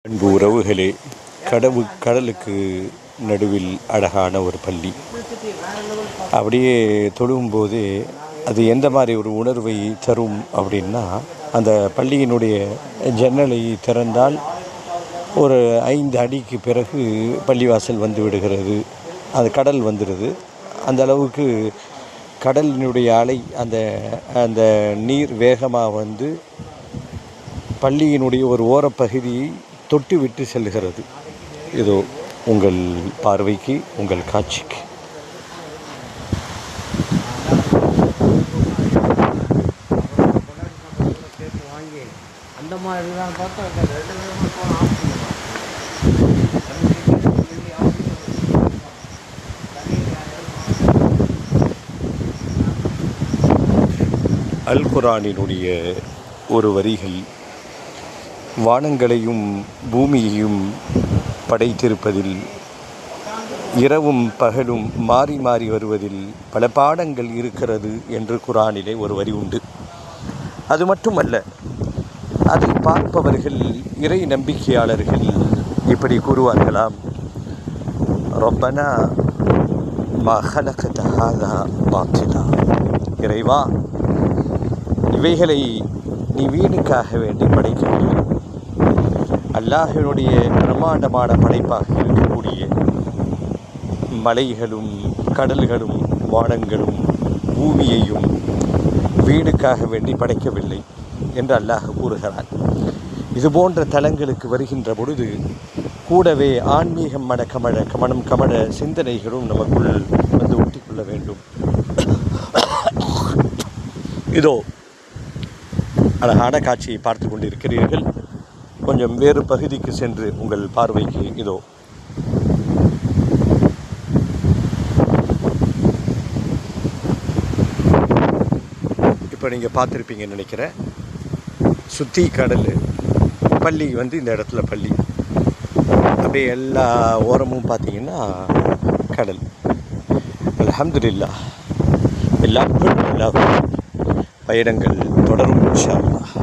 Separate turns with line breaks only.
அன்பு உறவுகளே, கடலுக்கு நடுவில் அழகான ஒரு பள்ளி. அப்படியே தொழுகும்போது அது எந்த மாதிரி ஒரு உணர்வை தரும் அப்படின்னா, அந்த பள்ளியினுடைய ஜன்னலை திறந்தால் ஒரு 5 அடிக்கு பிறகு பள்ளிவாசல் வந்து விடுகிறது. அது கடல் வந்துடுது. அந்த அளவுக்கு கடலினுடைய அலை அந்த அந்த நீர் வேகமாக வந்து பள்ளியினுடைய ஒரு ஓரப்பகுதியை தொட்டு விட்டு செல்கிறது. இதோ உங்கள் பார்வைக்கு, உங்கள் காட்சிக்கு. அல் குர்ஆனினுடைய ஒரு வரிகள், வானங்களையும் பூமியையும் படைத்திருப்பதில், இரவும் பகலும் மாறி மாறி வருவதில் பல பாடங்கள் இருக்கிறது என்று குர்ஆனிலே ஒரு வரி உண்டு. அது மட்டுமல்ல, அதை பார்ப்பவர்கள், இறை நம்பிக்கையாளர்கள் இப்படி கூறுவார்களாம்: ரப்பனா மா ஹலகத ஹாதா பாத்திலா. இறைவா, இவைகளை நீ வீணுக்காக வேண்டி படைக்கவில்லை. அல்லாஹ்வினுடைய பிரம்மாண்டமான படைப்பாக இருக்கக்கூடிய மலைகளும் கடல்களும் வானங்களும் பூமியையும் வீணுக்காக வேண்டி படைக்கவில்லை என்று அல்லாஹ் கூறுகிறான். இதுபோன்ற தலங்களுக்கு வருகின்ற பொழுது கூடவே ஆன்மீகம் மனம் கமழ சிந்தனைகளும் நமக்குள் வந்து ஒட்டிக்கொள்ள வேண்டும். இதோ அழகான காட்சியை பார்த்து கொண்டிருக்கிறீர்கள். கொஞ்சம் வேறு பகுதிக்கு சென்று உங்கள் பார்வைக்கு இதோ இப்போ நீங்கள் பார்த்துருப்பீங்கன்னு நினைக்கிறேன். சுற்றி கடல், பள்ளி வந்து இந்த இடத்துல பள்ளி, அப்படியே எல்லா ஓரமும் பார்த்தீங்கன்னா கடல். அல்ஹம்துலில்லாஹ், எல்லா பயணங்கள் தொடரும் இன்ஷா அல்லாஹ்.